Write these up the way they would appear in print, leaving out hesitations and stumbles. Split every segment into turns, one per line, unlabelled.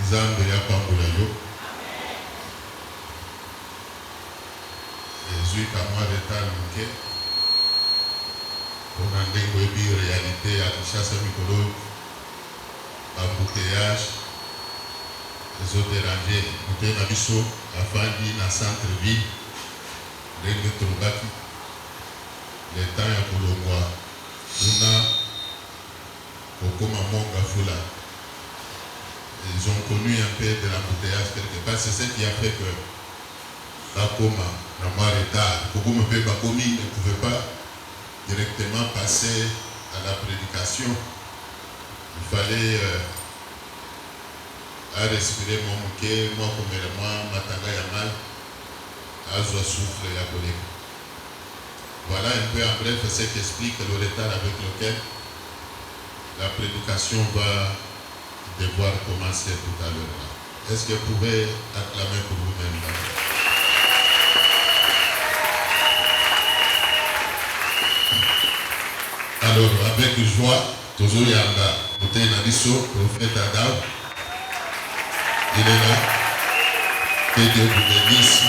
Nzambe ya pambola yo. Ezui kamwa leta luke. On a une réalité à Kinshasa Mikolo, embouteillage, les autres dérangés, nous avons vu afin dans le centre-ville, les Trombaki, les temps à Kolongwa, on a Kokoma Monga Fula. Ils ont connu un peu de l'embouteillage quelque part, c'est ce qui a fait que Bakoma, Namareta, Kokoma Bakomi ne pouvait pas directement passer à la prédication. Il fallait respirer mon mouquet, moi comme moi, Matanga Yamal, Azwa souffle et Yakolek. Voilà un peu en bref ce qui explique le retard avec lequel la prédication va devoir commencer tout à l'heure. Est-ce que vous pouvez acclamer pour vous-même là? Alors, avec joie, toujours Yanda, nous avons un prophète Adam. Il est là. Que Dieu vous bénisse.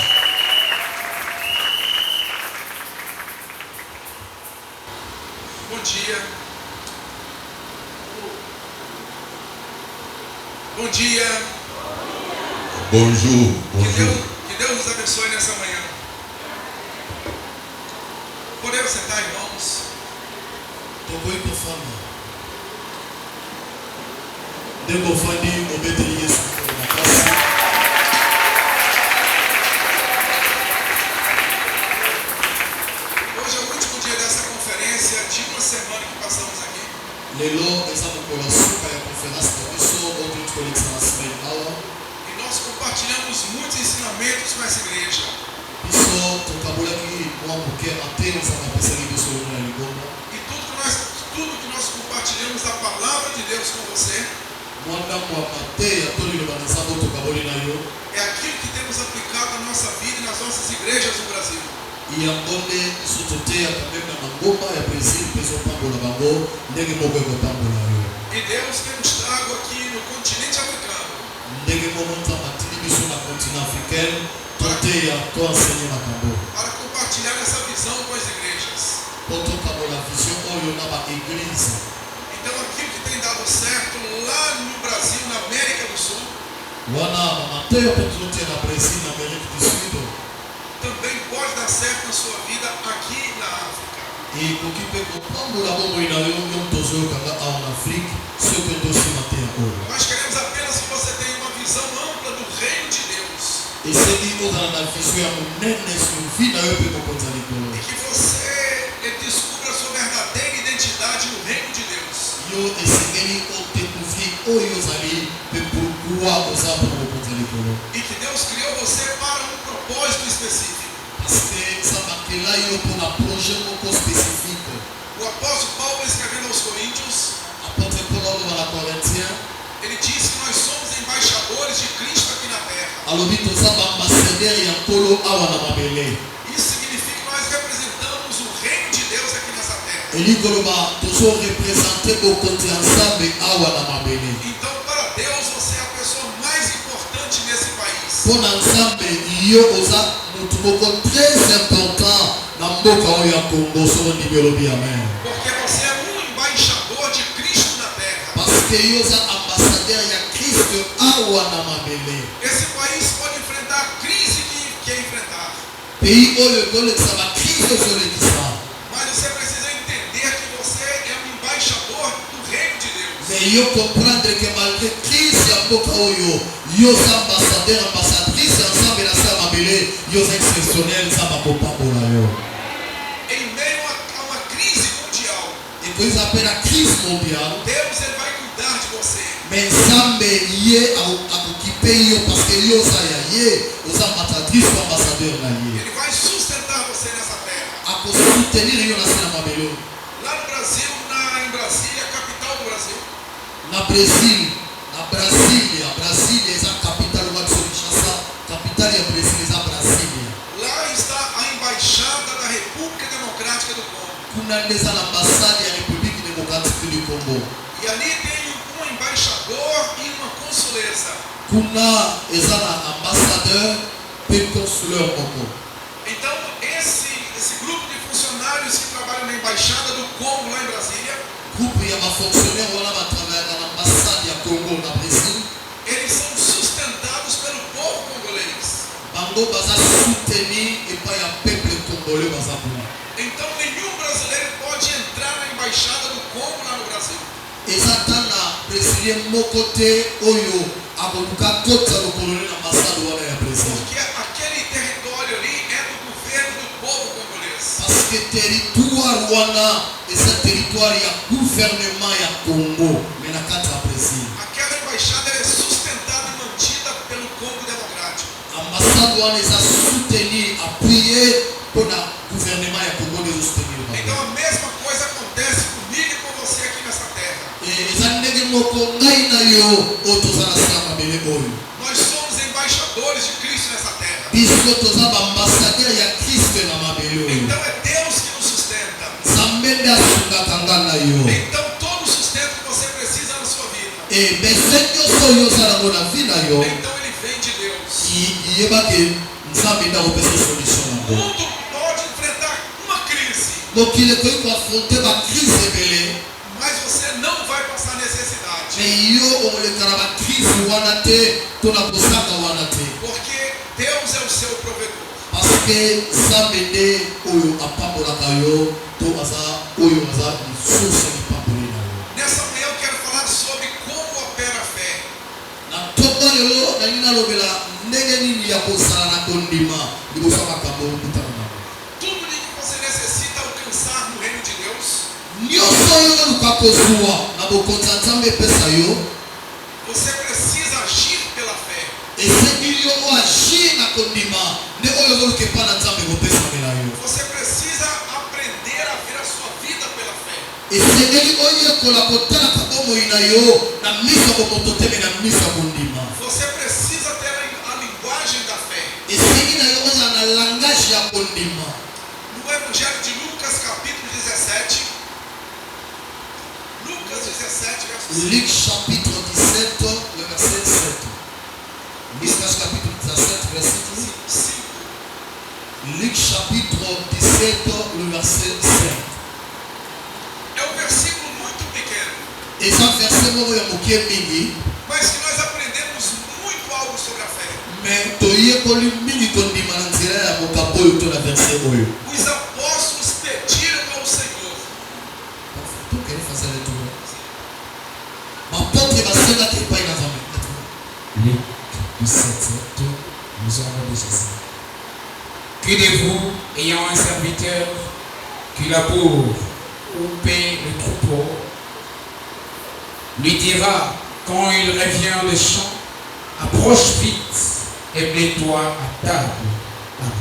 Bom dia. Bom dia.
Bonjour. Bonjour.
Que Deus nos abençoe nessa manhã. Podemos sentar, irmãos. Hoje é o último dia dessa conferência de uma semana que passamos aqui. E nós compartilhamos muitos ensinamentos com essa igreja. E tudo que nós compartilhamos da palavra de Deus com você é aquilo que temos aplicado na nossa vida e nas nossas igrejas no Brasil. E Deus tem nos trago aqui no continente africano para compartilhar essa visão com as igrejas. Então aquilo que tem dado certo lá no Brasil, na América do Sul, também pode dar certo na sua vida aqui na África. Nós queremos apenas que você tenha uma visão ampla do reino de Deus. E que você descubra a sua verdadeira identidade no reino de Deus. E que Deus criou você para um propósito específico. O apóstolo Paulo, escrevendo aos Coríntios, ele diz que nós somos embaixadores de Cristo aqui na terra. Isso significa que nós representamos o reino de Deus aqui nessa terra. Então, para Deus, você é a pessoa mais importante nesse país. Porque você é um embaixador de Cristo na terra. Esse país pode enfrentar a crise que quer enfrentar. Mas você precisa entender que você é um embaixador do reino de Deus. Em meio a uma crise mundial, Deus ele vai cuidar de você. Ele vai sustentar você nessa terra. Lá no Brasil, em Brasília, capital do Brasil, lá está a embaixada da República Democrática do Congo. E ali tem um embaixador embaixador e uma consuleza.
Kuna ezana ambassadeur pe consuleur moko.
Então, esse grupo de funcionários que trabalham na Embaixada do Congo, lá em Brasília,
Groupe ya ba fonctionnaire wana ba travailler na ambassade ya Congo na Brésil.
eles são sustentados pelo povo congolês.
Bango baza soutenu epa ya peuple congolais baza kuna.
Então, nenhum brasileiro pode entrar na Embaixada do Congo, lá no Brasil.
Ezata na brésilien moko te oyo akoluka kota lokolo na ambassade wana ya Brésil.
Porque aquele território ali é do governo do povo congolês.
Parce que territoire wana eza territoire ya gouvernement ya Congo mais na kati ya Brésil.
Aquela embaixada é sustentada e mantida pelo Congo Democrático.
Ambassade wana eza soutenu appuyé pona gouvernement ya Congo de soutenir.
Então a mesma coisa acontece comigo e com você aqui nessa terra.
Eza ndenge moko ngai na yo oyo toza na sala mabele oyo.
Nós somos embaixadores de Cristo nessa terra.
Biso toza baambassadeur ya Kristo na mabele oyo.
Então é Deus que nos sustenta.
Nzambe nde asungaka nga na yo.
Então todo o sustento que você precisa na sua vida,
Bese nyonso oyo oza nango na vi na yo
então ele vem de Deus.
yebake Nzambe nde akopesa solution
O
nango.
mundo pode enfrentar uma crise,
mokili ekoki koafronte bakrise ebele
mas você não vai passar necessidade.
me yo okoleka na bakrise wana te to na kosaka wana te
Porque Deus é o seu provedor.
parce que Nzambe nde oyo apambolaka yo to aza oyo aza source ya lipamboli na yo.
Nessa manhã eu quero falar sobre como opera a fé.
na ntongo lelo nalingi nalobela ndenge nini ya kozala na kondima liboso ya makambo okutana nango.
Tudo de que você necessita alcançar no reino de Deus,
nyonso oyo oluka kozwa na bokonzi ya Nzambe epesa yo
você precisa agir pela fé.
esengeli yo oagir na kondima nde oyo ozoluka epa na Nzambe kopesamela yo.
Você precisa aprender a ver a sua vida pela fé.
esengeli oyekola kotalaka bomoi na yo na miso ya bomoto te me na miso ya kondima.
Você precisa ter a linguagem da fé.
esengi na yo ozala na langage ya kondima.
No Evangelho de Lucas, capítulo 17, Lucas 17, verso 5.
Luc chapitre 17 le verset 7. Lucas chapitre 17 verset 5. Luc chapitre 17 le verset 5.
É um versículo muito pequeno,
eza verset moko ya moke mingi
mas que nós aprendemos muito algo sobre a fé.
me toyekoli mingi kondima na nzela ya mokambo oyo to na verset oyo.
Os apóstolos pediram ao Senhor.
tokende fasa retour bapotre basengaki epai na Nzambe.
Luc 17, nous avons déjà ça. Que de vous, ayant un serviteur qui laboure ou paie le troupeau, lui dira quand il revient des champs, approche vite et mets-toi à table. Amen.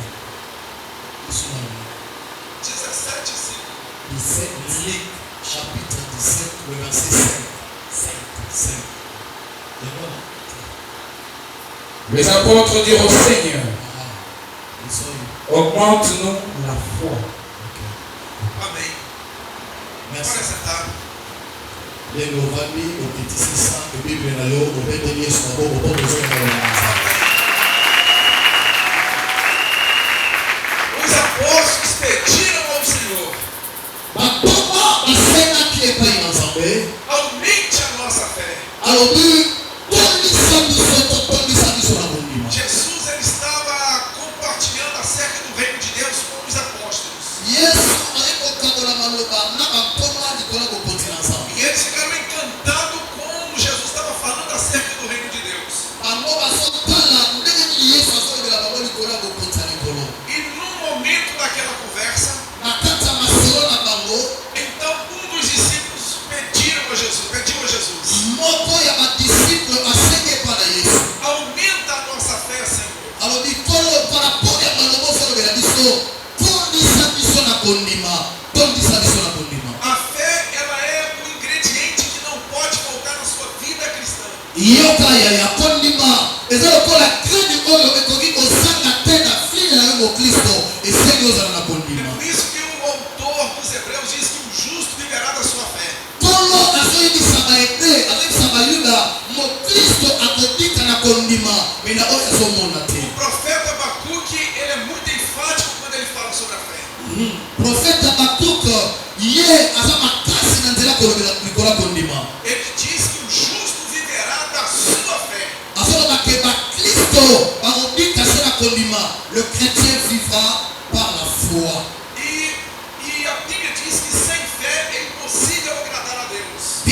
17, 5.
17 Luc chapitre 17 le verset 5. 5. Et voilà.
Les apôtres dirent au Seigneur,
Ils sont
augmente-nous la foi.
Amém.
merci.
Pode sentar.
ndenge ovandi okitisi sa ebible na yo obeteli yesu maboko mpo tozonga na Nzambe.
Os apóstolos pediram ao Senhor:
bapoma basengaki epai na Nzambe
aumente a nossa fé.
alobi tondisa biso na kondima.
Jesus ele estava compartilhando acerca do reino de Deus com os apóstolos.
yesu aye kokangola maloba na bapoma likolo ya bokonzi na Nzambe.
E eles ficaram encantados como Jesus estava falando acerca do reino de Deus.
bango bazotala ndenge nini yesu azolobela bango likolo ya bokonzi ya likolo.
E num momento daquela conversa,
na kati ya masolo na bango
então um dos discípulos pediu a Jesus:
moko ya badisiple asengi epai na yesu
aumenta a nossa fé, Senhor.
alobi kolo paraporo ya maloba osolobela biso tondisa biso na kondima tondisa biso na kondima.
A fé ela é um ingrediente que não pode faltar na sua vida cristã.
yoka ya kondima eza lokola kredi oyo ekoki kozanga te na fili na yo mokristo esengi ozala na
É
kondima.
por isso que o autor dos Hebreus diz que o justo viverá da sua fé.
kolo azoyebisa baebre azoyebisa bayuda
Ele diz que o justo viverá da sua fé.
Le chrétien vivra par la foi.
E a Bíblia diz que sem fé é impossível agradar a Deus.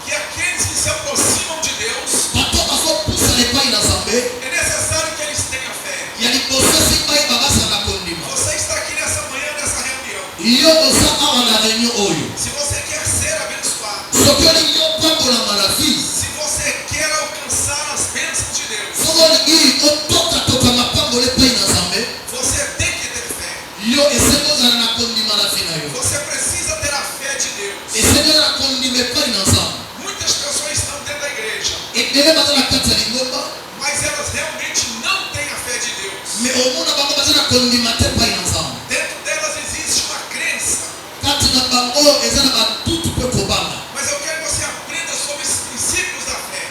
Que aqueles que se aproximam de Deus, é necessário que eles tenham fé. Você está aqui nessa manhã, nessa reunião. Se você quer ser abençoado, se você quer alcançar as bênçãos de Deus, você tem que ter fé. Você precisa ter a fé de Deus. Muitas pessoas estão dentro da igreja, mas elas realmente não têm a fé de Deus. Dentro delas existe uma crença. Mas eu quero que você aprenda sobre esses princípios da fé.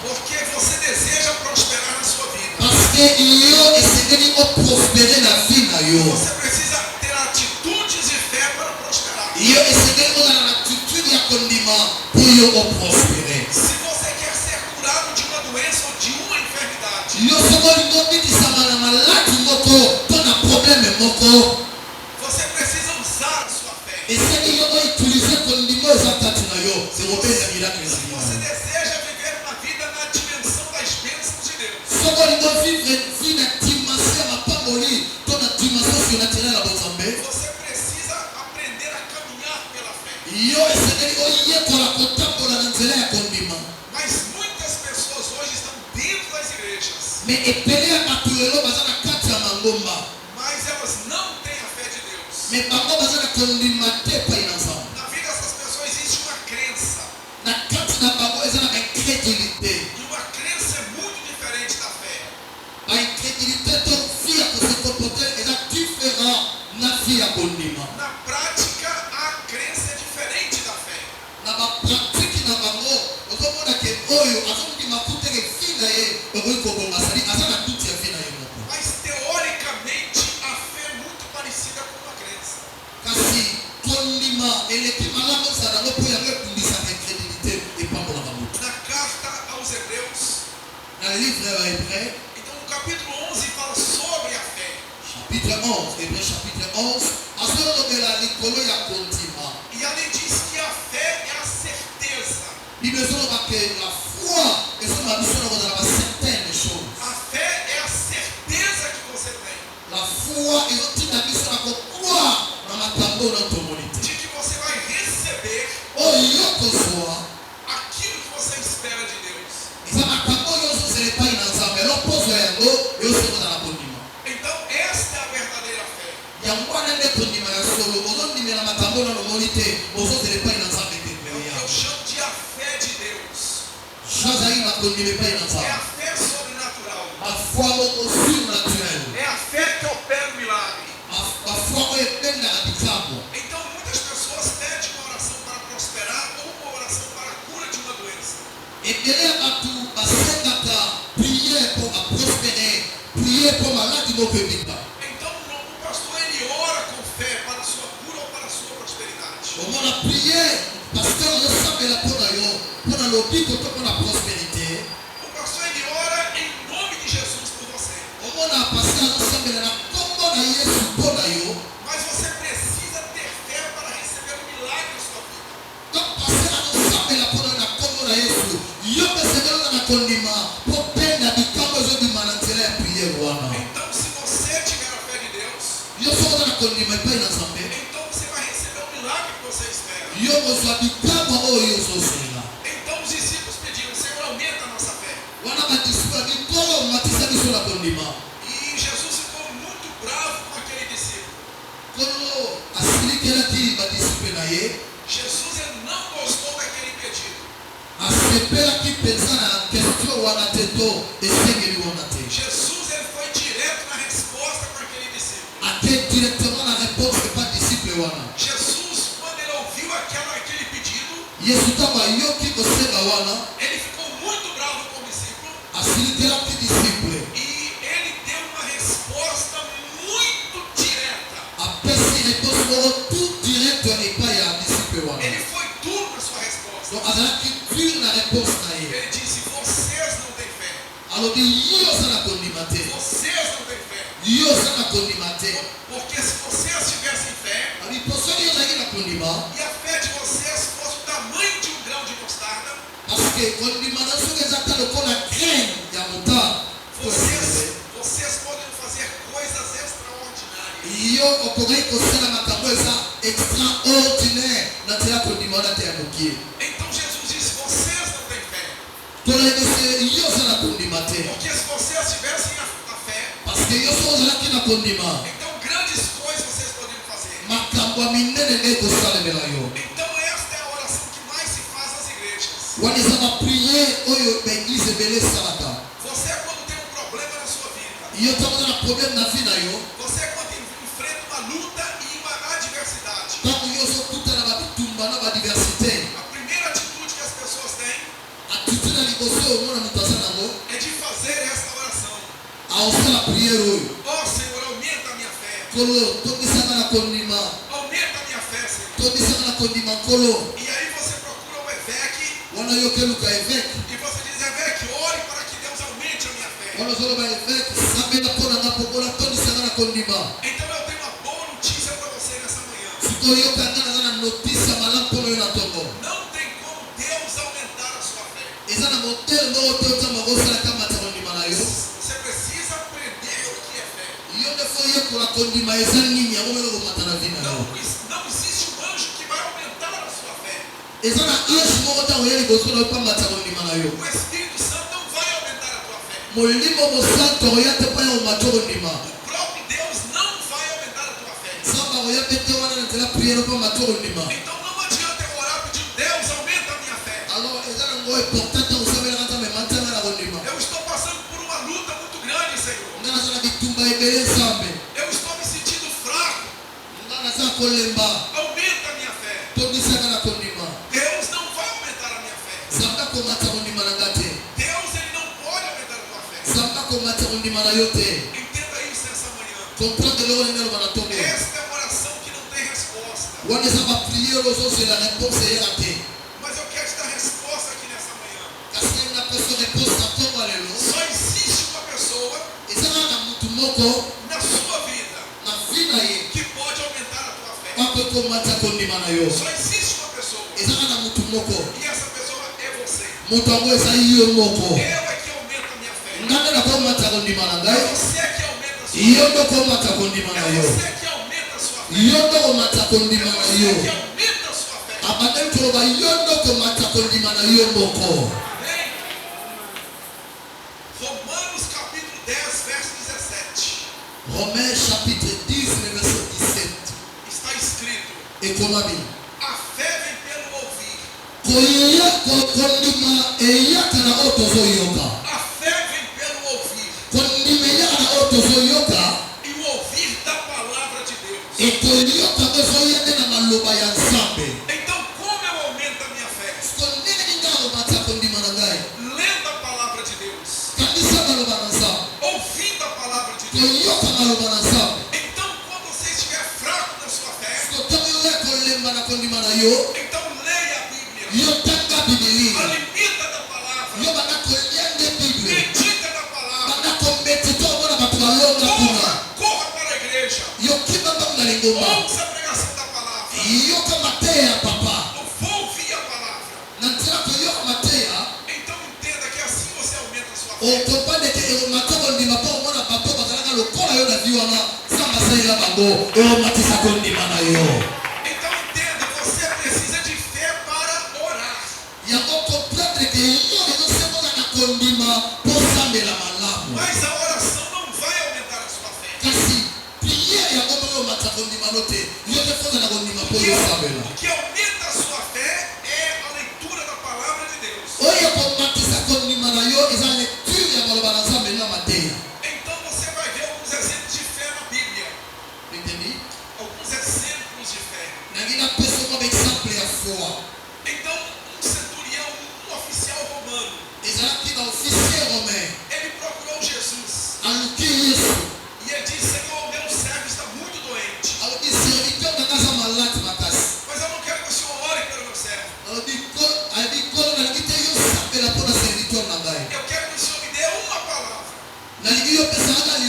Porque você deseja prosperar na sua vida. Você precisa ter atitudes de fé para prosperar. Se você quer ser curado de uma doença ou de uma enfermidade, você precisa usar a sua fé. Se você deseja viver uma vida na dimensão das bênçãos de Deus, você precisa aprender a caminhar pela fé. Mas muitas pessoas hoje estão dentro das igrejas, mas elas não têm a fé de Deus. Na vida dessas pessoas existe uma crença. E uma crença é muito diferente da fé. Na prática, a crença é diferente da fé. Mas teoricamente, a fé é muito parecida com uma crença. Na carta aos Hebreus, então no capítulo 11 fala sobre a fé.
Chapitre 11, Hébreux chapitre 11.
E ali diz que a fé é a certeza.
La foi, certaines choses.
A fé é a certeza que você tem
La foi est
de que você vai receber aquilo que você espera de Deus. Então esta é a verdadeira fé. Eu chamo de a fé de Deus. É a fé sobrenatural. É a fé que opera o milagre. Então muitas pessoas pedem uma oração para prosperar ou uma oração para a cura de uma doença. Então o pastor ele ora com fé para a sua cura ou para a sua prosperidade. O pastor ele ora em nome de Jesus por você. Mas você precisa ter fé para receber um milagre em sua vida. Então se você tiver a fé de Deus, então você vai receber o milagre que você espera. Então os discípulos pediram: Senhor, aumenta a nossa fé. E Jesus ficou muito bravo com aquele discípulo. Jesus ele não gostou daquele pedido. Jesus ele foi direto na resposta com aquele discípulo. Jesus, quando ele ouviu aquele pedido, ele ficou muito bravo com o discípulo. E Vocês não têm fé. Porque se vocês tivessem fé, e a fé de vocês fosse o tamanho de um grão de mostarda, vocês podem fazer coisas extraordinárias. Então Jesus disse: vocês não têm fé. Porque se vocês tivessem a fé, então grandes coisas vocês poderiam fazer. Então esta é a oração que mais se faz nas igrejas. Você quando tem um problema na sua vida, você quando enfrenta uma luta e uma adversidade, a primeira atitude que as pessoas têm é de fazer esta oração: ó Senhor, aumenta a minha fé. Aumenta a minha fé, Senhor. E aí você procura o Evêque e você diz: Evêque, ore para que Deus aumente a minha fé. Então eu tenho uma boa notícia para você nessa manhã. Não tem como Deus aumentar a sua fé. Você precisa aprender o que é fé. Não existe um anjo que vai aumentar a sua fé. O Espírito Santo não vai aumentar a tua fé. O próprio Deus não vai aumentar a tua fé. Então não adianta eu orar pedindo: Deus, aumenta a minha fé. Eu estou passando por uma luta muito grande, Senhor. Eu estou me sentindo fraco. Aumenta a minha fé. Deus não vai aumentar a minha fé. Deus, ele não pode aumentar a tua fé. Entenda isso nessa manhã. Esta é uma oração que não tem resposta. Mas eu quero te dar resposta aqui nessa manhã. Só existe uma pessoa na sua vida que pode aumentar a tua fé. Só existe uma pessoa. E essa pessoa é você. Eu é que aumento a minha fé. É você que aumenta a sua fé. É você que aumenta a sua fé. É você que aumenta a sua fé. Amém? Romanos capítulo 10, verso 17.
Romains chapitre 10, verset 17.
Está escrito: a fé vem pelo ouvir. A fé vem pelo ouvir. E o ouvir da palavra de Deus. Então como eu aumento a minha fé? Lendo a palavra de Deus. Ouvindo a palavra de Deus. Então quando você estiver fraco na sua fé, então leia a Bíblia. Alimenta da palavra. Medita da palavra. Corra para a igreja. Ouça a pregação da palavra. Eu vou ouvir a palavra. Então entenda que assim você aumenta a sua fé. Então entenda, você precisa de fé para orar. Mas a oração não vai aumentar a sua fé. O que aumenta a sua fé é a leitura da palavra de Deus. Então você vai ver alguns exemplos de fé na Bíblia. Alguns exemplos de fé. Então um centurião, um oficial romano, ele procurou Jesus. E ele disse: Senhor, meu servo está muito doente. Mas eu não quero que o Senhor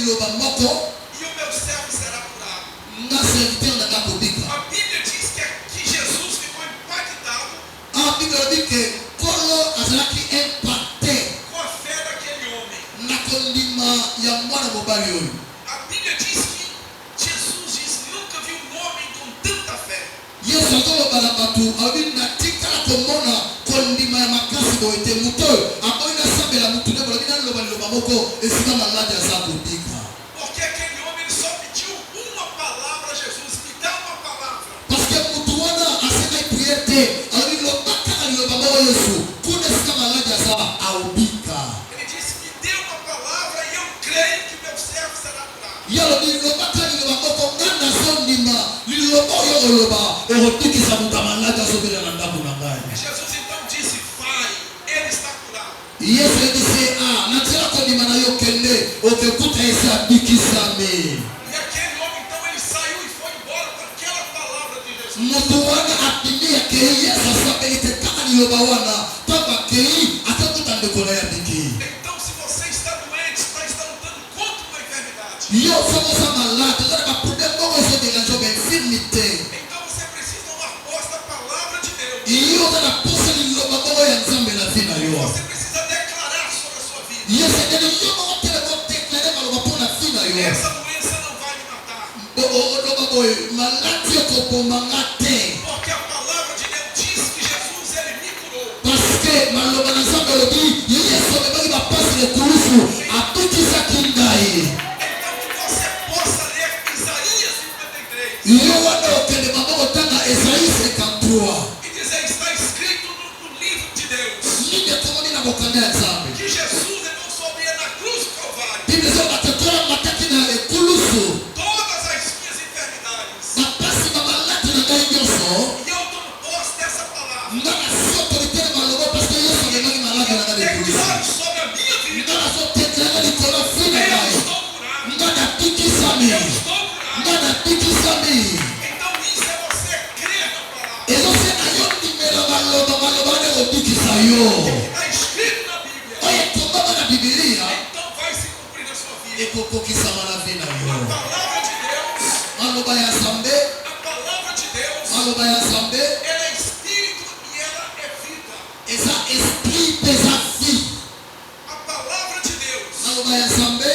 liloba moko
e o meu servo será curado.
na serviteur na kabobika.
A Bíblia diz que Jesus ficou impactado
A Bíblia diz que kolo azalaki impacté
com a fé daquele homem.
na kondima ya mwana mobali oyo.
A Bíblia diz que Jesus diz: nunca vi um homem com tanta fé.
Yesu azoloba na bato abi natikala komona kondima ya makasi boye te moto oyo aboyi nasambela mutu nde bolobi naloba liloba moko esika maladi aza kobika.
Porque aquele homem ele só pediu uma palavra a Jesus: me dá uma palavra.
Parce que mutu wana asengai priere te alobi liloba kaka liloba moko Yesu kuna esika maladi aza aobika.
Ele disse: me dê uma palavra e eu creio que meu servo será curado.
Ye alobi liloba kaka liloba moko nga nazondima liloba oyo oloba ekotikisa moto maladi azobela na ndako na ngai.
Jesus então disse: vai, ele está curado.
Yesu edise natika kondima na yo kende okekuta esi abikisami.
E aquele homem então ele saiu e foi embora com aquela palavra de Jesus.
Moto wana akimi akei Yesu asambeli te kaka liloba wana tango akei akekuta ndeko na ye abiki.
Então, se você está doente, está lutando contra uma enfermidade,
Yo sokoza malade eza na baproblème moko ezoderange ba infirmité.
então você precisa uma resposta à palavra de Deus.
Yo oza na posa liloba moko ya Nzambe na vi na yo.
Você precisa declarar sobre a sua vida:
Yesu edeli yo moko telema odeklare maloba mpo na vi na yo.
essa doença não vai me matar,
oloba boye maladi ekoboma nga te.
porque a palavra de Deus diz que Jesus ele me curou.
Parce que maloba na Nzambe olobi ye Yesu amemaki bapasi lekulusu atukisaki ngai.
Então, que você possa ler Isaías 53
Yo wana okende mama kotanga Esaïe 53
e dizer: está escrito no livro de Deus
nini ekomami na mokanda ya Nzambe.
que Jesus não soube na cruz do Calvário
Biblia ezo batekola mataki na ekulusu
todas as minhas enfermidades.
bapasi bamaladi na ngai nyonso.
E eu tomo posse dessa palavra.
Nga nasi autorité na maloba parce que Yesu amemaki maladi na ngai ekulusu.
Declaro sobre a minha vida:
Nga nazotekelanga likolo fi na
eu
ngai.
estou curado.
Nga natikisami.
Eu estou curado.
Nga natikisami.
Então isso é você crer na palavra.
Ezosena yo ndimela maloba wana ekobikisa yo.
Está escrito na Bíblia.
Oyo ekomama na Bibilia
Então vai se cumprir na sua vida.
ekokokisama na vi na
A
yo.
palavra de Deus,
Maloba ya Nzambe,
a palavra de Deus,
maloba ya Nzambe
ela é espírito e ela é vida.
eza esprit mpe eza vie.
A palavra de Deus,
Maloba ya Nzambe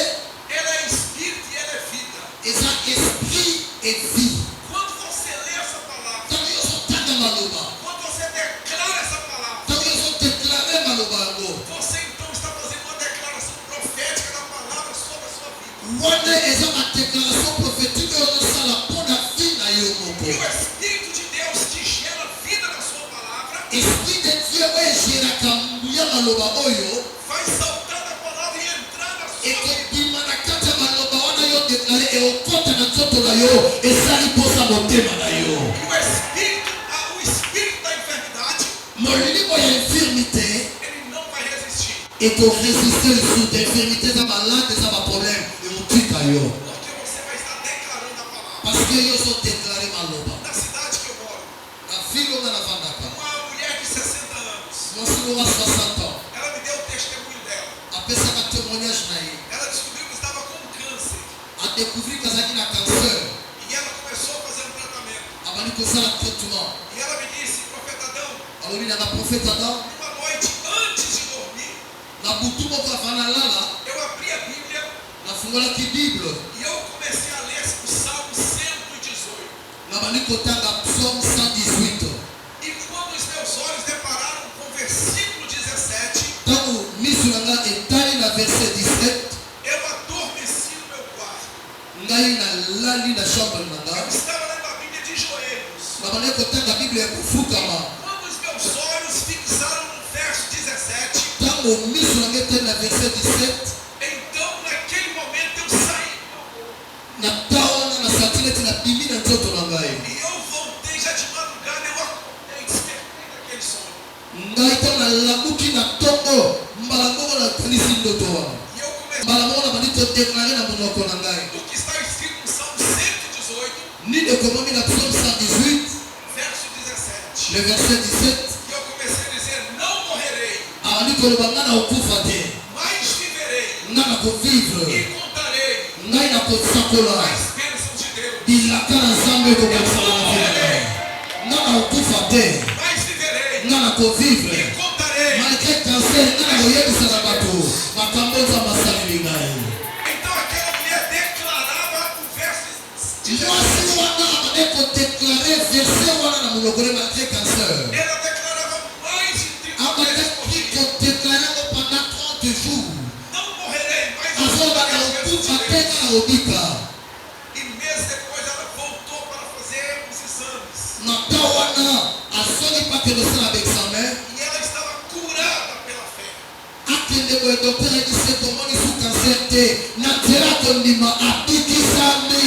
ela é espírito e ela é vida.
eza esprit et vie.
Quando você lê essa palavra,
Ntango yo ozotanga maloba,
quando você declara essa palavra,
ntango yo ozodeklare maloba yango,
você então está fazendo uma declaração profética da palavra sobre a sua vida.
wana eza badeklaration prophétique oyo ozosala mpo na vi na yo moko.
E o Espírito de Deus que gera vida na sua palavra
Esprit de Dieu oyo egeraka ya maloba oyo
vai saltar da palavra e entrar na sua vida.
ekobima na kati ya maloba wana yo deklare ekokota na nzoto na yo esali mposa motema na yo.
E o espírito da enfermidade,
molimo ya infirmité
ele não vai resistir.
ekoresiste lisusu te. infirmité eza malade eza baproblème ekotika yo
Porque você vai estar declarando a palavra.
parce que yo ozodeklare maloba.
Na cidade que eu moro,
Na vile onga navandaka
uma mulher de 60 anos,
mwasi longa 60 ans
ela me deu o testemunho dela.
apesaka témoignage na ye
Ela descobriu que estava com câncer
adécouvrir kazalaki na cancer
e ela começou a fazer um tratamento.
abandi kosala traitement.
E ela me disse: profeta Adão,
alobi na profete Adam
uma noite antes de dormir,
na butu moko avanda nalala
eu abri a Bíblia
nafungolaki bible
e eu comecei a ler o Salmo 118.
nabandi kotanga psaume 118.
E quando os meus olhos depararam com o versículo 17,
ntango miso na nga etali na verset 17
eu adormeci no meu quarto.
ngai nalali na chambre na nga
Eu estava lendo a Bíblia de joelhos.
nabandi kotanga bible ya kofukama.
Quando os meus olhos fixaram no verso 17,
ntango miso na nga etali na verset 17
então naquele momento eu saí
na ta wana nasati neti nabimi na nzoto na ngai.
e eu voltei já de madrugada. Eu acordei, despertei daquele sono.
ngai ntango nalamuki na ntongo mbala moko nakanisi ndoto wana
E eu comecei
mbala moko nabandi kodeklare na monoko na ngai
o que está escrito no Salmo 118,
nini ekomami na psaume 118
verso 17.
le verset 17
E eu comecei a dizer: não morrerei,
abandi koloba nga na kokufa te
mas viverei
nga na kovivre
e contarei
ngai nakosakola
as bênçãos de Deus.
bilaka na Nzambe ekokosala na vida na ngai. Nga nakokufa te,
Mas viverei
nga nakovivre
e contarei.
malgré cancer, nga nakoyebisa na bato makambo Nzambe asaleli ngai.
Então aquela mulher declarava o verso de Jesus.
Mwasi wana abande kodeklare verse wana na monokole malgré cancer.
Ela declarava mais de 30
Abande
vezes por dia.
kodeklare ngo pendant 30 jours.
Não morrerei, mas
Azoba na
as bênçãos
okufa
de
te
Deus.
nga naobika.
E meses depois ela voltou para fazer os exames.
Na ta wana asoni pa kende osala baexamen.
E ela estava curada pela fé.
Akende boye docteur ayebisi tomoni su cancer te na nzela kondima abikisami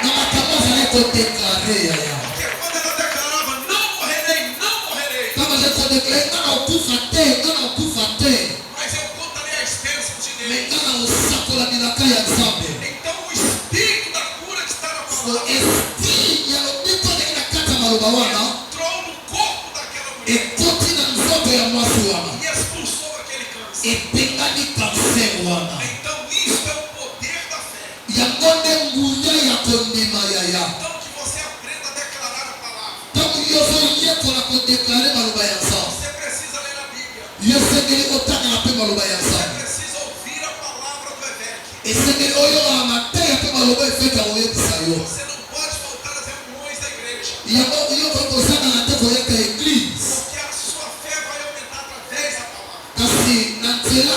na makambo azali kodeklare yaya.
Porque quando ela declarava, não morrerei, não morrerei.
Kama azali kodeklare nga na okufa te, nga na okufa te,
Mas eu contarei as bênçãos de
me
Deus.
nga na osakola bilaka ya Nzambe.
Então o espírito da cura que está na
So
palavra
esprit ya lobiko ndenge na kati ya maloba wana
entrou no corpo daquela mulher
ekoti na nzoto ya mwasi wana
e expulsou aquele câncer.
epengani kanser wana.
Então isso é o poder da fé.
Yango nde nguya ya kondima yaya.
Então que você aprenda a declarar a palavra.
Ntango nyonso yekola kodeklare maloba ya Nzambe,
Você precisa ler a Bíblia.
yo esengeli otangela mpe maloba ya
Você
Nzambe.
precisa ouvir a palavra do Evêque.
Esengeli oyokaka mateya mpe maloba efeka koyebisa yo.
Você não pode faltar às reuniões da igreja.
Yango yo kokosangana te koyeka eglize,
Porque a sua fé vai aumentar através da palavra.
kasi na nzela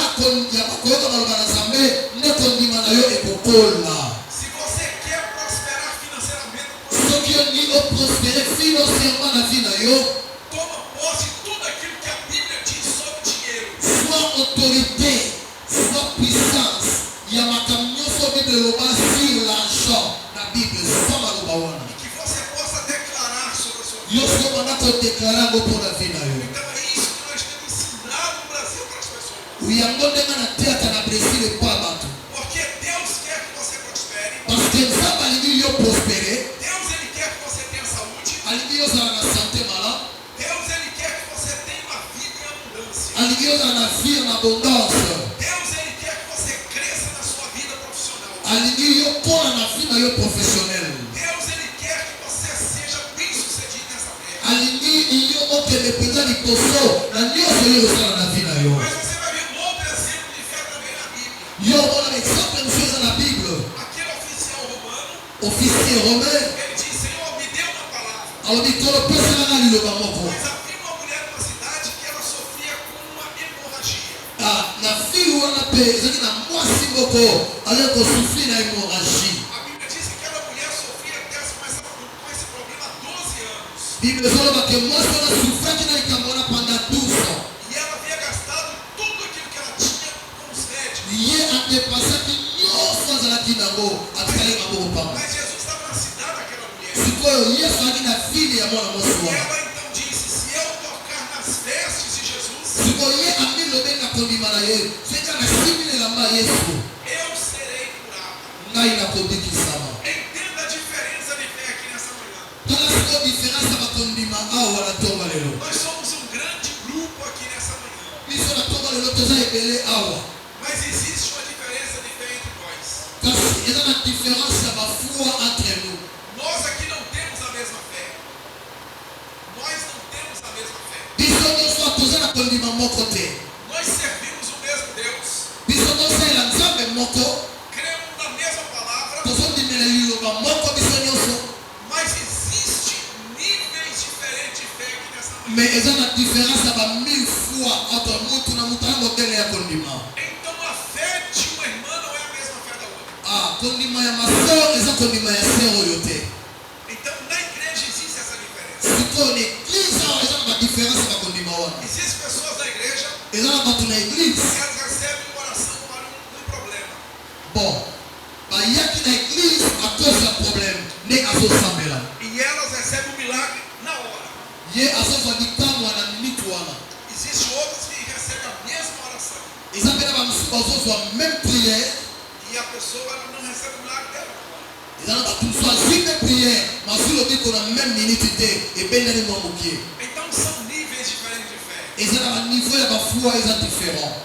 ya koyoka maloba na Nzambe nde kondima na yo ekokola.
Se você quer prosperar financeiramente,
Soki olingi oprospere financièrement na vie na yo,
toma posse de tudo aquilo que a Bíblia diz sobre dinheiro.
soit autorité, soit puissance ya makambo nyonso Bible eloba sur l'argent na Bible soit maloba wana.
E que você possa declarar sobre a sua vida.
Yo soko banda kodeklare yango mpo na vie na yo.
Então é isso que nós temos ensinado no Brasil para as pessoas.
Yango ndenge nateyaka na Brésil epa bato.
Porque Deus quer que você prospere.
Parce que Nzambe alingi yo prospere,
Deus ele quer que você tenha saúde.
alingi yo ozala na santé malade,
Deus ele quer que você tenha uma vida em abundância.
alingi yo ozala na vie en abondance,
Deus ele quer que você cresça na sua vida profissional.
alingi yo kola na vie na yo professionnel,
Deus ele quer que você seja bem sucedido nessa terra.
alingi yo okende mpenza liboso na nyonso yo osala na vie na yo.
Mas você vai ver um outro exemplo de fé também na Bíblia.
Yo omona exemple mosusu eza na Bible.
Aquele oficial romano,
Officier romain
ele diz, Senhor, me dê uma palavra.
alobi tolopesanga liloba moko.
Mas havia uma mulher numa cidade que ela sofria com uma hemorragia.
Na fille wana mpe ezalaki na mwasi moko azali kosufri na hémorragie.
A Bíblia diz que aquela mulher sofria com esse problema há 12 anos.
Bible ezoloba ke mwasi wana sufraki na likambo wana pendant 12 ans.
E ela havia gastado tudo aquilo que ela tinha com os médicos.
Ye adepasaki nyonso azalaki nango atikali maboko pamba.
Mas Jesus estava na cidade daquela mulher.
Sikoyo Yesu azalaki na ville ya mwana mwasi
E
wana.
ela então disse, se eu tocar nas vestes de Jesus,
Sikoyo ye amilobe na kondima na ye soki nasimbi elamba ya Yesu
eu serei curada.
ngai nakobikisama.
Entenda a diferença de fé aqui nessa manhã.
Tala sikoyo diference ya bakondima awa na tonga lelo.
Nós somos um grande grupo aqui nessa manhã.
Biso na tonga lelo toza ebele awa.
Mas existe uma diferença de fé entre nós.
Kasi eza na différence ya bafua entre nous.
Nós aqui não temos a mesma fé. Nós não temos a mesma fé.
Biso nyonso toza na kondima moko te.
Nós servimos o mesmo Deus.
Biso tosalela Nzambe moko,
Cremos na mesma palavra.
tozondimela liloba moko biso nyonso.
Mas existe níveis diferentes de fé aqui nessa manhã.
Mais eza na différence ya ba 1000 fois entre mutu na mutu na modele ya kondima.
Então a fé de uma irmã não é a mesma fé da outra.
Kondima ya maseur eza kondima ya sœur oyo te.
Então na igreja existe essa diferença.
Sikoyo na église awa eza na badiférence ya bakondima wana.
Existem pessoas da igreja
Eza na bato na église.
que elas recebem uma oração para um problema.
Bon, bayaki na église à cause ya problème nde azosambela.
E elas recebem um milagre na hora.
Ye azozwa likamwa na minute wana.
Existem outras que recebem a mesma oração.
Eza mpe na bamosusu bazozwa même prière.
E a pessoa ela não recebe o milagre dela.
Eza na bato mosusu azwi mpe prière mazwi lobiko na même minute te ebendani mwa mokie.
Então são níveis diferentes de fé.
Eza na baniveau ya bafua eza différent.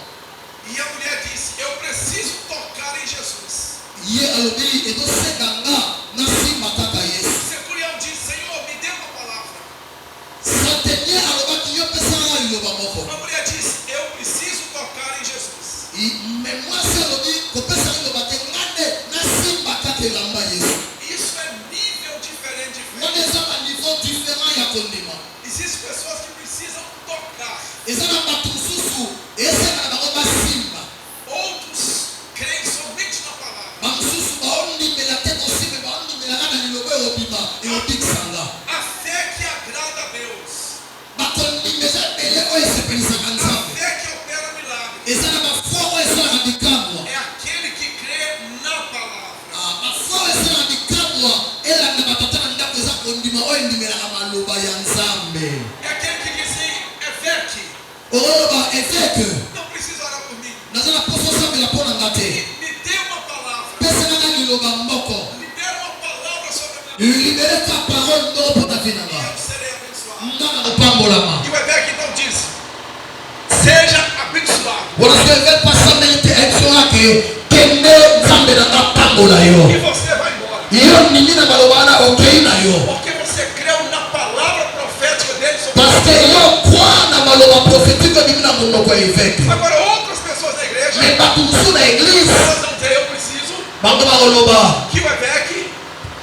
E a mulher disse, eu preciso tocar em Jesus.
ye alobi ezosekanga na simba kaka Yesu.
Centurião diz: Senhor, me dê uma palavra.
Centenier alobaki yo pesanga liloba moko.
Uma mulher diz: eu preciso tocar em Jesus.
Mais mwasi alobi kopesa liloba te ngande na simba kaka elamba Yesu.
Isso é nível diferente de fé.
Wana eza ba niveau différent ya kondima.
Existem pessoas que precisam tocar.
Eza na bato mosusu esengana bango basimba.
Outros creem somente na palavra.
Bamosusu baondimela te kosimba baondimelaka na liloba eobima eobikisanga.
A fé que agrada a Deus.
Bakondimeza ebele oyo esepelisaka
A
Nzambe.
fé que opera milagres.
Eza na bafwa oyo esalaka bikamwa.
É aquele que crê na palavra.
Bafwa oyo esalaka bikamwa elanda batata na ndako eza kondima oyo endimelaka maloba ya Nzambe.
É aquele que diz assim: Evêque,
oloba eveke
não precisa orar por mim.
naza na poso osambela mpo na nga te.
Me dê uma palavra.
pesanga liloba moko
Libera uma palavra sobre a minha vida.
libereka parole moko mpo na vi na
E
nga
eu serei abençoado.
nga na kopambolama.
E o Evêque então diz: seja abençoado.
wana so eve pasambeli te action yake kende Nzambe na nga pambola yo.
E você vai embora.
yo nini na maloba wana okei na yo
Porque você creu na palavra profética dele sobre
parce que yo crois na maloba prophétique ebimi na monoko ya eveke.
Agora, outras pessoas da igreja,
mais bato mosusu na église
elas não têm, eu preciso
bango bakoloba
que o Evêque,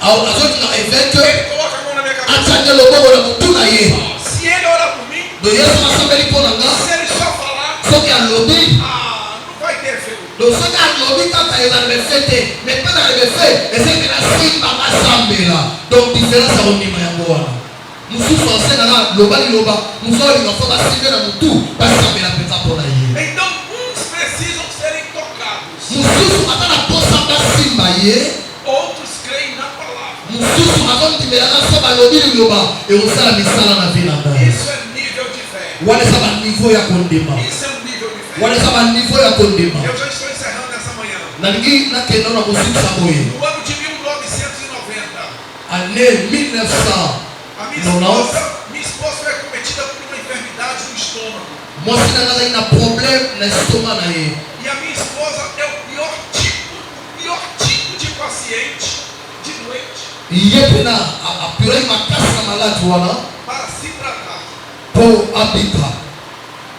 azoti na eveke
ele coloca a mão na minha cabeça.
atiange loboko na motu na ye.
Se ele orar por mim,
do yesu asambeli mpo na nga
se ele só falar,
soki alobi
não vai ter efeito.
soki alobi kaka ezala befe te mais mpe ezala befe ezali na simba basambela donc différence ya kondima yango wana mosusu asengaka loba liloba mosusu olinga fo basimbe na motu basambela mpenza mpo na ye
Então, uns precisam serem tocados,
mosusu aza na posa basimba ye
outros creem na palavra.
mosusu akondimelaka so balobi liloba ekosala misala na vi na ngai.
Isso é nível de fé.
wana eza baniveau ya kondima
Isso é um nível de fé.
wana eza baniveau ya kondima.
Eu já estou encerrando essa manhã.
nalingi nakenda na kosikisa boye
No ano de 1990,
ane 1900
a minha esposa foi acometida por uma enfermidade no estômago.
mwasi na nga azali na problème na estoma na ye.
E a minha esposa é o pior tipo de paciente, de doente,
ye mpena apuraki makasi na maladi wana
para se tratar.
mpo abika.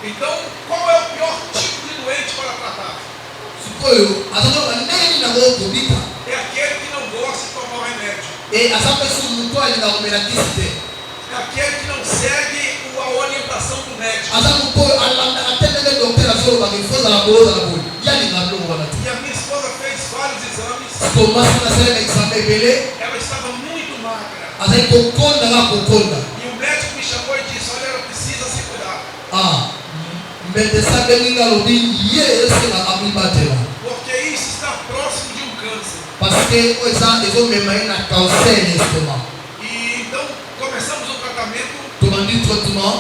Então, qual é o pior tipo de doente para tratar?
sikoyo azaloba ndenge nini yango kobika
É aquele que não gosta de tomar o remédio.
aza mpe su moto alinga komela kisi te.
É aquele que não segue a orientação do médico.
aza moto oyo alandaka te ndenge docteur azolobaka ifo ozala boye ozala boye ye alinga biloko wana te.
E a minha esposa fez vários exames.
siko mwasi wana asalaka exame ebele
Ela estava muito magra.
azali kokonda kaka kokonda.
E o médico me chamou e disse: olha, ela precisa se cuidar.
mbendesa abengi nga alobi ye esenga amibatela
Porque isso está próximo de um câncer.
parce que oyo eza ezomema ye na cancer ya estomac.
E então começamos o tratamento.
tobandi traitement.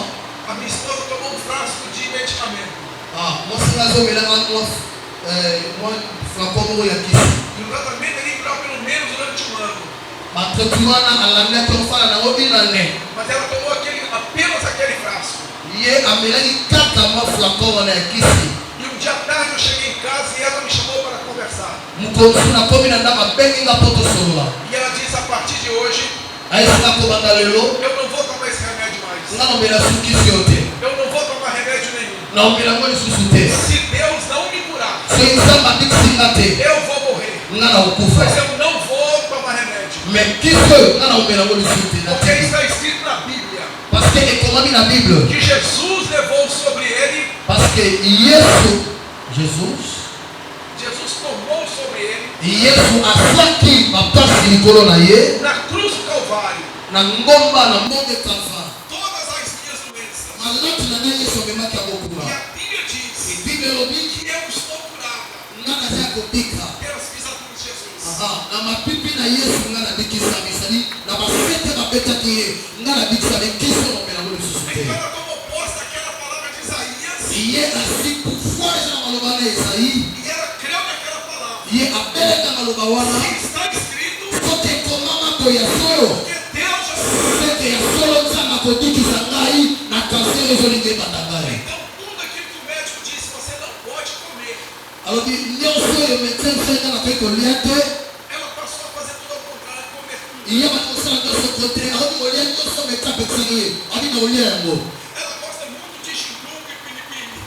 A minha esposa tomou um frasco de medicamento.
mwasi nga azomelanga mwa flacon moko ya kisi.
E o tratamento ele durou pelo menos durante um ano.
batraitement wana alandaki ofala nango bina ne.
Mas ela tomou apenas aquele frasco.
ye amelaki kaka mwa flacon wana ya kisi.
E um dia à tarde eu cheguei em casa e ela me chamou para conversar.
mokonzi nakomi na ndako abengi nga mpo tosolola.
E ela disse: a partir de hoje
ayesanga kobanda lelo
eu não vou tomar esse remédio mais.
nga nomela sukisi yo te
Eu não vou tomar remédio nenhum.
naomela ngo lisusu te.
Se Deus não me curar,
soki nzambe abikisi nga te
eu vou morrer.
nga na kokufa.
Mas eu não vou tomar remédio.
mais kisi oyo nga naomela ngo lisusu te na
Porque
te.
está escrito na Bíblia
parce que ekomami na bible
que Jesus levou sobre ele,
parce que yesu
tomou sobre ele,
yesu asaki bapasi likolo na ye
na cruz do Calvário,
na ngomba na monde Calvaire
todas as minhas doenças.
maladi na ngai yesu amemaki yango
E
kuna.
a Bíblia diz
bible elobi
que eu estou curada
nga naza ya kobika.
pelas pisaduras de Jesus.
na mapipi na yesu nga nabikisami ezali na bafete babetaki ye nga nabikisami kisi omomela ngo lisusu te.
Então ela tomou posse daquela palavra de Isaías
ye asi pouvoir eza na maloba na Esaïe
e ela creu naquela palavra.
ye abelaka maloba wana
Que está escrito
soki ekomama koya solo
que Deus já falou.
seke ya solo nzambe akodikisa ngai na kanser ezolinga ebanda ngai.
Então tudo aquilo que o médico disse você não pode comer.
alobi nyonso oyo médecin mpenza nakoki kolia te na ulia yango.
Ela gosta muito de chimbrungo e pilipili.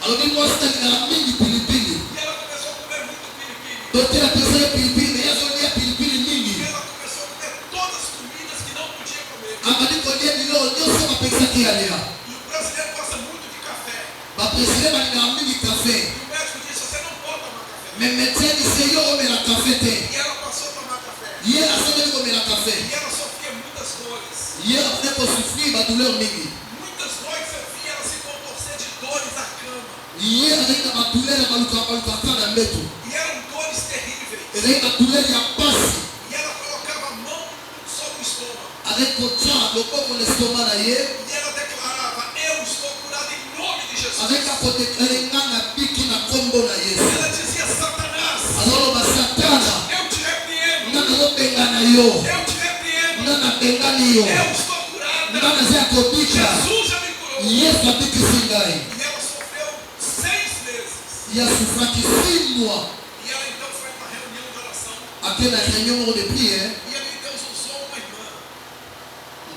Alors que moi c'est la mingi pilipili.
E ela começou a comer muito pilipili.
Donc la personne pilipili, elle a donné pilipili mingi.
E ela começou a comer todas as comidas que não podia comer.
Amani kodia dilo nyoso mapesa ki alia.
E o brasileiro gosta muito de café.
Ba president ba na mingi café.
E o médico disse, você não pode tomar café.
Mais médecin dit yo o mela café te.
E ela passou a tomar café.
Ye a sonné ko mela café.
E ela sofria muitas dores.
Ye a peut souffrir ba douleur mingi.
Muitas noites eu via ela se contorcer de dores à cama.
Ye avec ba douleur ba luka na meto.
E eram dores terríveis.
Avec ba douleur ya passe.
E ela colocava a mão sobre o estômago.
Avec kocha le corps de l'estomac na ye.
E ela declarava, eu estou curada em nome de Jesus.
Avec a côté ngana biki na kombo na Yesu.
Ela dizia, Satanás,
Alors ba satana
eu te repreendo.
ngana lo bengana yo.
Eu te repreendo.
Ngana bengani yo.
Eu estou curada.
Ngana za kobika.
Jesus já me curou.
Yesu abiki singai.
E ela sofreu 6 meses.
Ya souffra qui 6 mois.
E ela então foi para uma reunião de oração.
Après la réunion de prière,
E ali Deus usou uma irmã.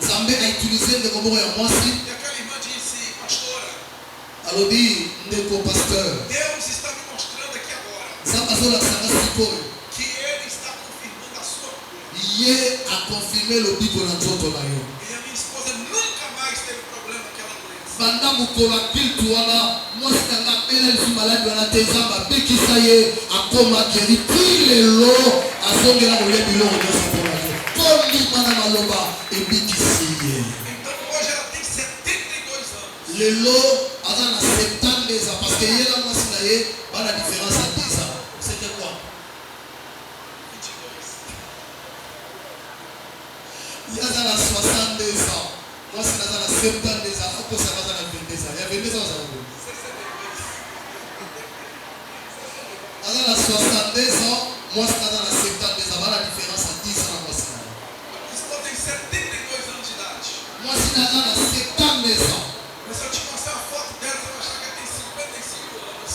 Nzambe a utilisé le mot ya mwasi.
E aquela irmã disse, pastora,
Alors dit ndeko pasteur.
Deus está me mostrando aqui agora
Nzambe azola sanga sikoyo.
que Ele está confirmando a sua cura.
Ye a confirmé le biko na nzoto na yo.
E a minha esposa nunca mais teve problema com aquela doença.
Banda mokolo akiltu wana mwasi nanga pele lisu maladi wana te Nzambe abikisa ye akoma guéri ti lelo azongela kolia biloko nyonso mpona ye. Kondima na maloba ebikisi ye.
Então hoje ela tem 72 anos.
Lelo aza na 72 ans parce que ye na mwasi na ye bana différence à 10 ans. C'était quoi?
22.
Ye aza na 62 ans. Mwasi na aza na 72 ans. Akosa aza na 22 ans. Ya 22 ans aza na aza na 62 ans. Mwasi na aza na 72 ans. Bana différence à 10 ans na mwasi na ye.
A esposa tem 72 anos de idade.
Mwasi na aza na 72 ans.
Mas se eu te mostrar a foto dela, você vai achar que ela tem 55 anos.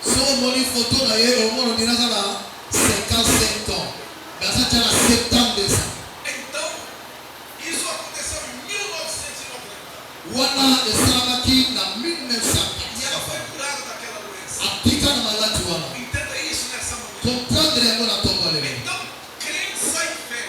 So omoni photo na ye omona ondina aza na 55 ans. Mais aza tia na 72 ans.
Então, isso aconteceu em 1990.
Wana esalamaki na 1900.
E ela foi curada daquela doença.
Apika na maladi wana.
Entenda isso nessa manhã.
Comprendre yango na ntongo lelo.
Então, crença e fé.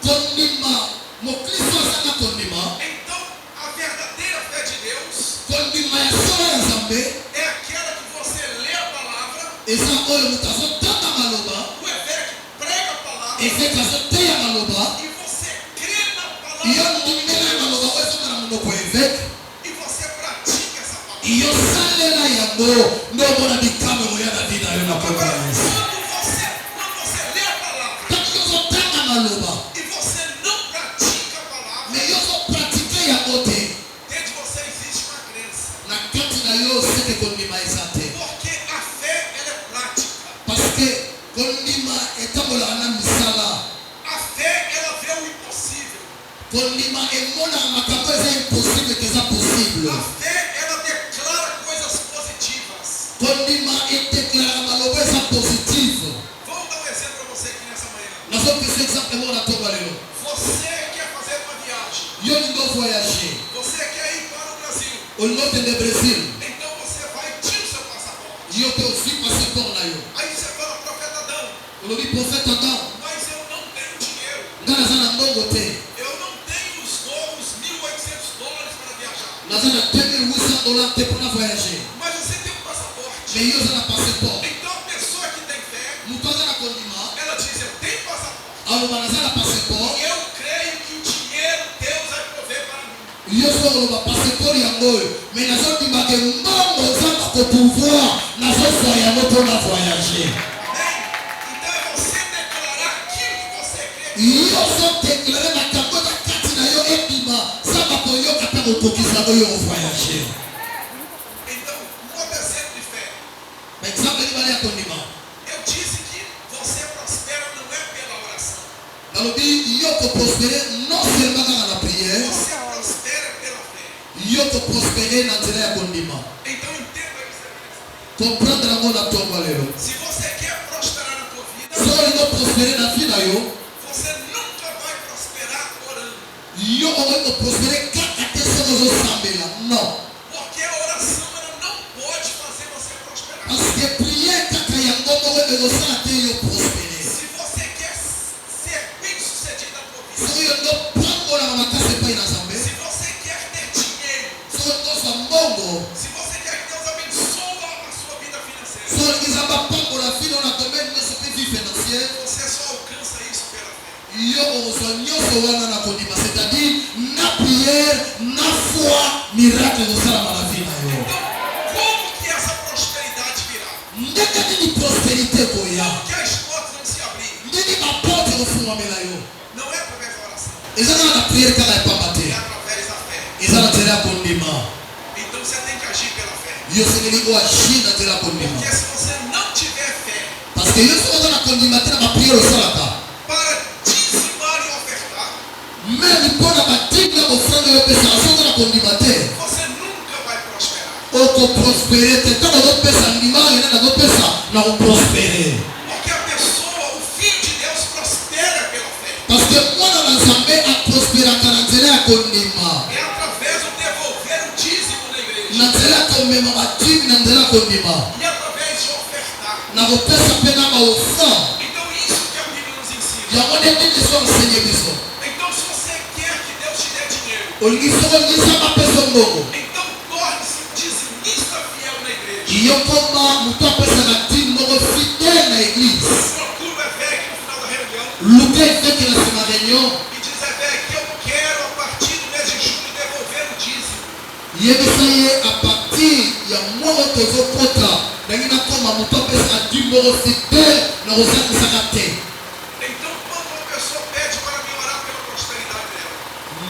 Kondima mokristo azanga kondima.
Então, a verdadeira fé de Deus
Kondima ya solo ya Nzambe
é aquela que você lê a palavra,
eza oyo moto azotanga maloba.
o Evé que prega a palavra,
Efeki azoteya maloba.
e você crê na
Iyo
palavra
ndimela ya maloba oyo ezonga na monoko ya eveke.
e você pratica essa palavra.
Iyo salela yango nde omona bikamwe moya na vi na yo na kombo
Agora,
ya Yesu.
quando você lê a palavra
Tangi ozotanga maloba
e você não pratica a palavra,
me yo ozopratike yango te.
dentro de você existe uma crença.
Na kati na yo seke kondima eza te.
Porque a fé, ela é prática.
Parce que kondima etambolaka na misala.
A fé, ela vê o impossível.
Kondima emonaka makambo eza impossible ke eza possible.
A fé, ela declara coisas positivas.
Kondima edeklaraka maloba eza positive.
Vamos dar um exemplo para você aqui nessa manhã.
nazopesa exemple moko na ntongo lelo.
Você quer fazer uma viagem.
Yo lingo voyage
Você quer ir para o Brasil.
olingo okende Brésil.
Então você vai tirar o seu passaporte.
Yo te ozwi passeport na yo.
Aí você fala, profeta Adão,
olobi prophète Adam
mas eu não tenho dinheiro.
nga naza na mbongo te.
Eu não tenho os novos $1.800 para viajar.
naza na $2,800 te mpona voyage.
Mas você tem um passaporte.
me yo oza na passeport.
Então a pessoa que tem fé,
moto aza na kondima
ela diz, eu tenho passaporte.
aloba naza na passeport.
E eu creio que o dinheiro Deus vai prover para mim.
yo so oloba passeport yango oyo me nazondimaka mbongo ozanga kopouvoir nazozwa yango mpona voyage.
Amém? Então é você declarar aquilo que você crê.
yo ozodeklare makambo na kati na yo ebima samba koyoka mpe kokokisa oyo ovoyage.
Então, um outro exemplo de fé.
Exemple libali ya kondima
Eu disse que você prospera não é pela oração.
nalobi yo koprospere non seulement kaka na prière.
Você prospera pela fé.
yo koprospere na nzela ya kondima.
Então entenda isso.
comprendre yango na ntongo lelo.
Se você quer prosperar na tua vida,
soki olingo prospere na vi na yo
você nunca vai prosperar orando.
yo Yo oi prospere kaka te sozo sambela. Non.
Porque a oração ela não pode fazer você prosperar.
Parce que prière kaka yango mo ego sala te yo prospérer.
Se você quer ser bem sucedido na tua vida,
So yo no pambola makase pa ina zambe.
se você quer ter dinheiro,
So to sa mbongo.
se você quer que Deus abençoe a sua vida financeira,
So izamba pambola fino na domaine de sa vie financière.
você só alcança isso pela fé.
Yo ozo nyonso wana na kondima, c'est-à-dire na prière, na foi, miracle ozosala na vie na yo.
Então, como que essa prosperidade virá?
Ndenge nini prospérité koya?
Que as portas vão se abrir.
Ndenge baporte ekofungwamela yo?
Não é através da oração,
Eza kaka na prière kaka epamba te.
é através da fé.
Eza na nzela ya kondima.
Então você tem que agir pela fé.
Yo sengeli oagir na nzela ya kondima.
Porque se você não tiver fé
Parce que yo soki oza na kondima te na baprière osalaka,
para dizimar e ofertar,
meme mpo na batiki na bofrande oyo opesaka soki oza na kondima te,
você nunca vai prosperar.
okoprospere te. Ntango ozopesa ndima yena nazopesa na koprospere.
Porque a pessoa, o filho de Deus, prospera pela fé.
Parce que mwana na nzambe aprosperaka na nzela ya kondima,
É através do devolver o dízimo na igreja.
na nzela ya komema batimi na nzela ya kondima,
E através de ofertar.
na kopesa mpe na baofran.
Então isso que a Bíblia nos ensina.
yango nde nini so enseigné biso.
Então se você quer que Deus te dê dinheiro,
olingi soko nzambe apesa mbongo,
então torne-se dizimista fiel na igreja.
yo koma moto apesaka tini moko fidele na eglise.
Procura o Evec no final da reunião
luka efeki na nsima réunion,
e diz: Evec, eu quero a partir do mês de julho devolver o dízimo.
yebisa ye a partir ya moko tozokota ndangi nakoma moto apesaka tini moko fidele na kozangisaka te.
Então quando uma pessoa pede para mim orar pela prosperidade dela,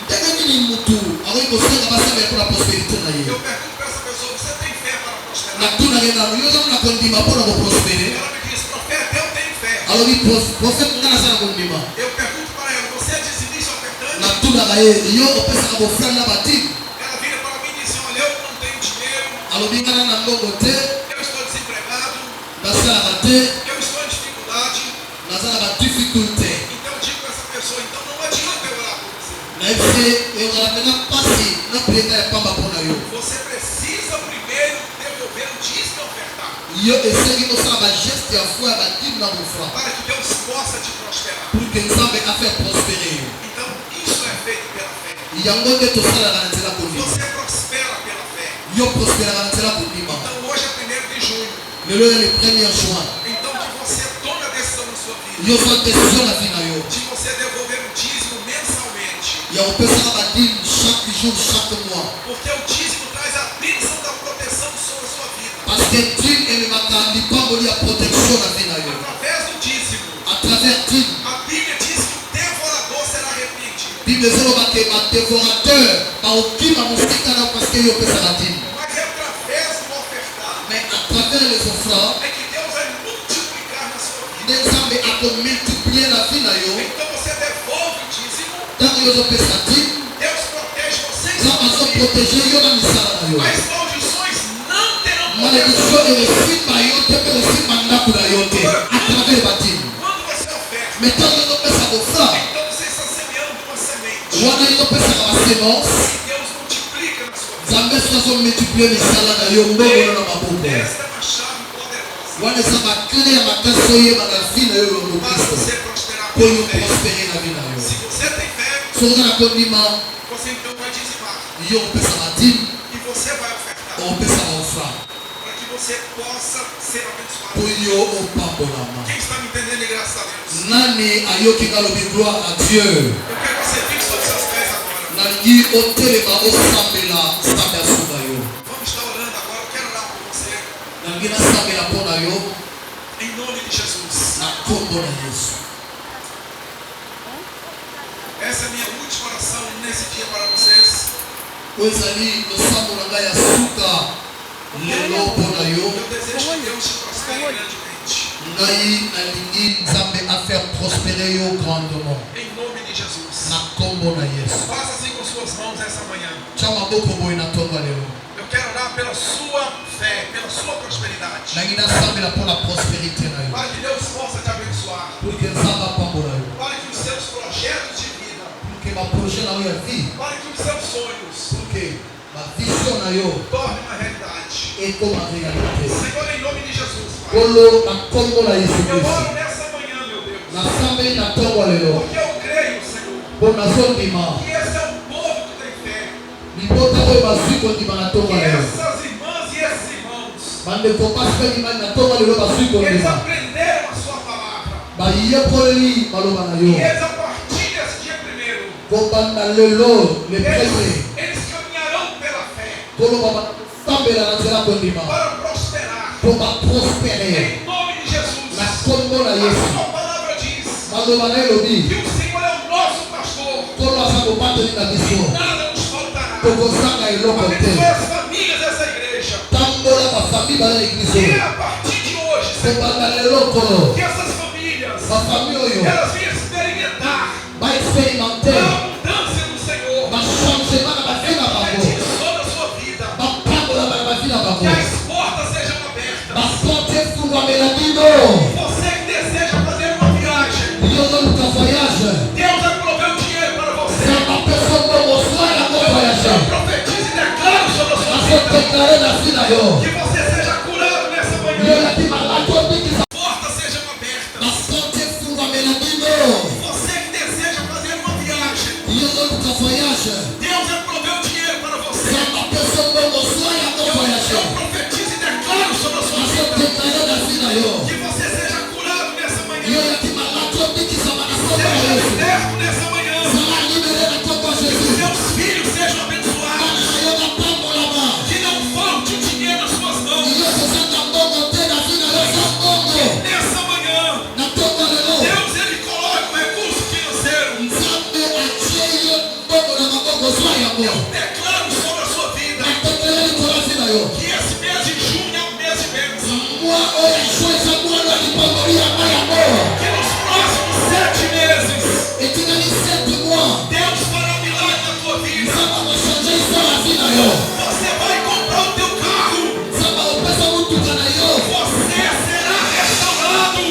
ndenge nini motu akoki kosenga basambela mpona prospérité na ye?
eu pergunto para essa pessoa: você tem fé para prosperar?
natunaki nano yo ozango na kondima mpona koprospere?
Ela me diz: profeta, eu tenho fé.
alobi profete nga naza na kondima.
Eu pergunto para ela: você é dizimista ofertante?
natunaka ye yo opesaka bofrande na batimi?
Ela vira para mim e diz: olha, eu não tenho dinheiro,
alobi nga na mbongo te,
eu estou desempregado,
nasalaka te,
eu estou em dificuldade.
naza na badifficulté.
Então eu digo para essa pessoa: então não adianta eu orar por você.
nayebi se ezala mpena mpasi na prieta ya pamba mpo na yo.
Você precisa primeiro devolver o dízimo e ofertar,
yo esengi kosala bageste ya foi ya batimi na bofra
para que Deus possa te prosperar.
pour que nzambe afaire prospere yo.
Então isso é feito pela fé.
yango nde tosalaka na nzela kondima.
Você prospera pela fé.
yo prosperaka na nzela kondima.
Então hoje é 1º de junho.
lelo ya le 1er juin,
Então que você tome a decisão na sua vida
yo zwa décision na vi na yo
de você devolver o dízimo mensalmente.
ya kopesaka batimi chaque jour chaque mois.
Porque o dízimo traz a bênção da proteção sobre a sua vida.
parce que dime ememaka lipamboli ya protection na vi na yo.
Através do dízimo,
à travers dime,
a Bíblia diz que o devorador será repreendido.
bible ezoloba ke badevorateur baokima mosika na parce que yo opesaka dime.
Mas é através do ofertar
mais à travers les offrandes,
é que Deus vai multiplicar na sua vida.
nde nzambe akomultiplier na vi na yo.
Então você devolve o dízimo,
ntango yo ozopesa dime,
Deus protege vocês.
nzambe azoprotege yo na misala na yo.
As maldições não terão poder.
malédiction ekosimba yo te mpe kosimba ndako na yo te à travers badime.
Quando você oferta,
mais ntango yo ozopesa bofrande,
então você está semeando uma semente.
wana yo ozopesaka basemence,
E Deus multiplica na sua vida.
nzambe soki azomultiplie misala na yo mbongo na maboko.
Esta é uma chave poderosa
wana eza bakele ya makasi oyeba na vi na yo yondo
para
kristo
você prosperar
mpo yo
pela fé.
prospere na vi na yo.
Se você tem fé,
soki oza na kondima,
você então vai dizimar.
yo opesa badime,
E você vai ofertar
opesa baofrande
para que você possa ser abençoado.
mpo yo opambolama.
Quem está me entendendo, e graças a Deus.
nani ayoki ngalobi gloire à Dieu?
Eu quero que você fique sobre seus pés agora.
nalingi otelema osambela nzambe asunga yo.
Vamos estar orando agora. Eu quero orar por você.
nalingi nasambela mpo na yo
Em nome de Jesus.
na nkombo na Yesu.
Essa é a minha última oração nesse dia para vocês.
oyo ezali losambo na ngai ya suka lelo mpo na yo.
Eu desejo que Deus te prospere grandemente.
ngai nalingi nzambe afaire prospere yo grandement
Em nome de Jesus.
na nkombo na Yesu.
Faça assim com suas mãos essa manhã.
tia maboko boye na ntonga lelo.
Eu quero orar pela sua fé, pela sua prosperidade.
nangi nasambela mpo na prospérité na yo,
Para que Deus possa te abençoar.
pour que nzambe apambola yo,
Para que os seus projetos de vida
pour que baprojet na yo ya vie
torne uma realidade.
Senhor,
em nome de Jesus, Pai.
Eu
Eu oro nessa manhã, meu Deus. Porque eu creio, Senhor, que esse é um povo que tem fé. Que essas irmãs e esses irmãos, eles aprenderam a sua palavra. E eles, a partir desse dia primeiro, eles caminharão pela fé para prosperar. Em nome de Jesus. A sua palavra diz que o Senhor é o nosso pastor e nada nos faltará. Abençoe as famílias dessa igreja. E a partir de hoje, Senhor, que essas famílias elas venham experimentar a abundância do Senhor. Sobre a sua vida. Que as portas sejam abertas. Você que deseja fazer uma viagem, Deus vai prover o dinheiro para você. Eu profetizo e declaro sobre a sua vida que você seja curado nessa manhã. Portas sejam abertas. Você que deseja fazer uma viagem, Deus vai prover o dinheiro para você. Eu profetizo e declaro sobre a sua vida que você seja curado nessa manhã. Seja liberto nessa manhã. Que seus filhos sejam abençoados. Que não falte dinheiro nas suas mãos. Nessa manhã, Deus ele coloca o recurso financeiro. Eu declaro sobre a sua vida que esse mês de junho é um mês de bênção. Que nos próximos 7 meses Deus fará um milagre na tua vida. Você vai comprar o teu carro. Você será restaurado.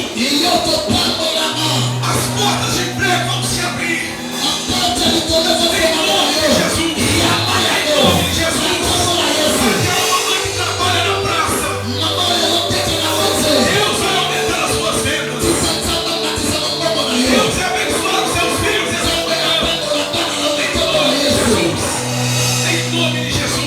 As portas de emprego vão se abrir. Em nome de Jesus. Em nome de Jesus. Aquela mamãe que trabalha na praça, Deus vai aumentar as suas vendas. Deus vai abençoar os seus filhos essa manhã. Em nome de Jesus.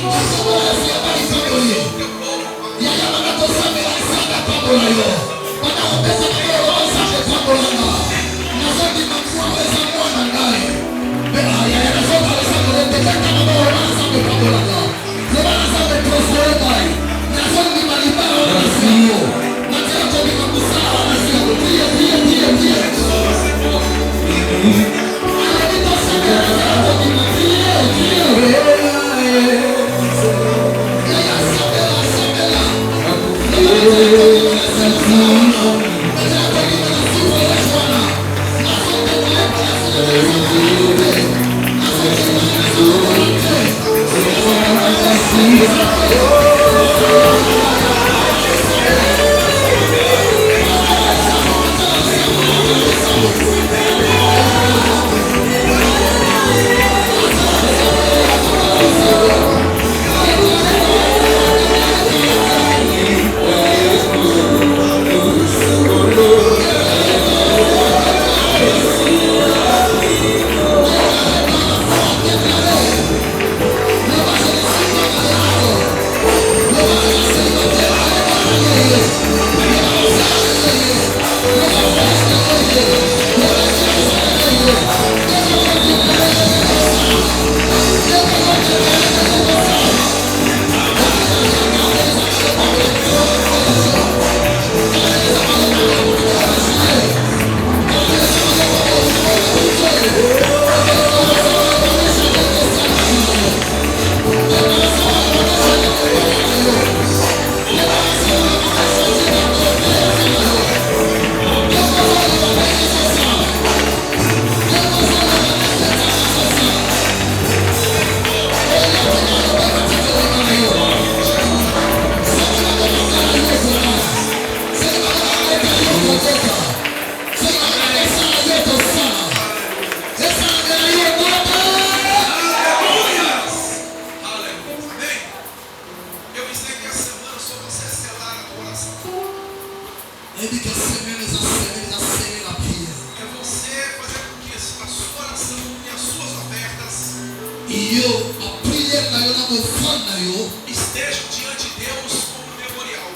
esteja diante de Deus como memorial.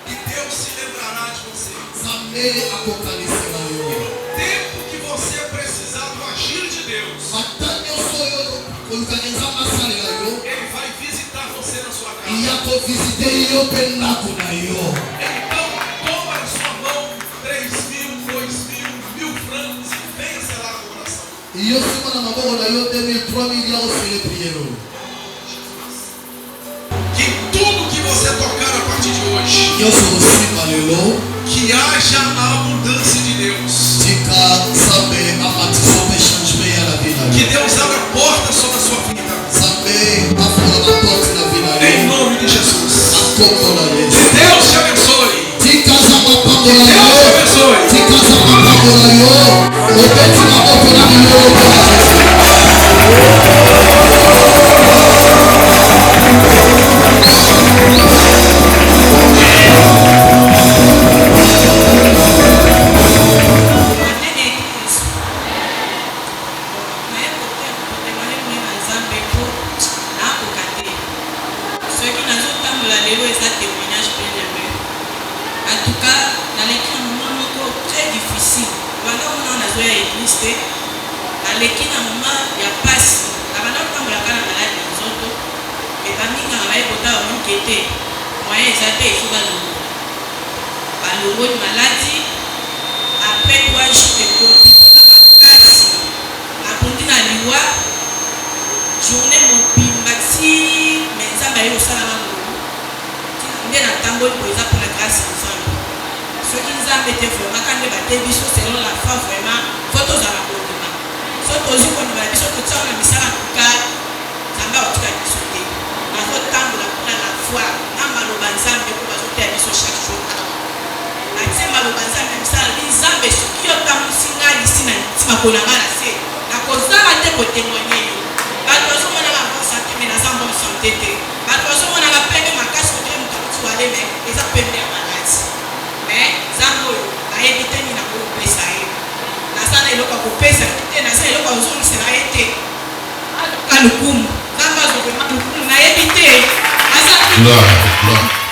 E Deus se lembrará de você. No tempo que você precisar do agir de Deus, Ele vai visitar você na sua casa. Então, toma em sua mão 3.000, 2.000, 1.000 francos e venha selar o coração. Que tudo que você tocar a partir de hoje, que haja a abundância de Deus. Que Deus abra portas sobre a sua vida. Em nome de Jesus. Que Deus te abençoe. Que Deus te
Gloire.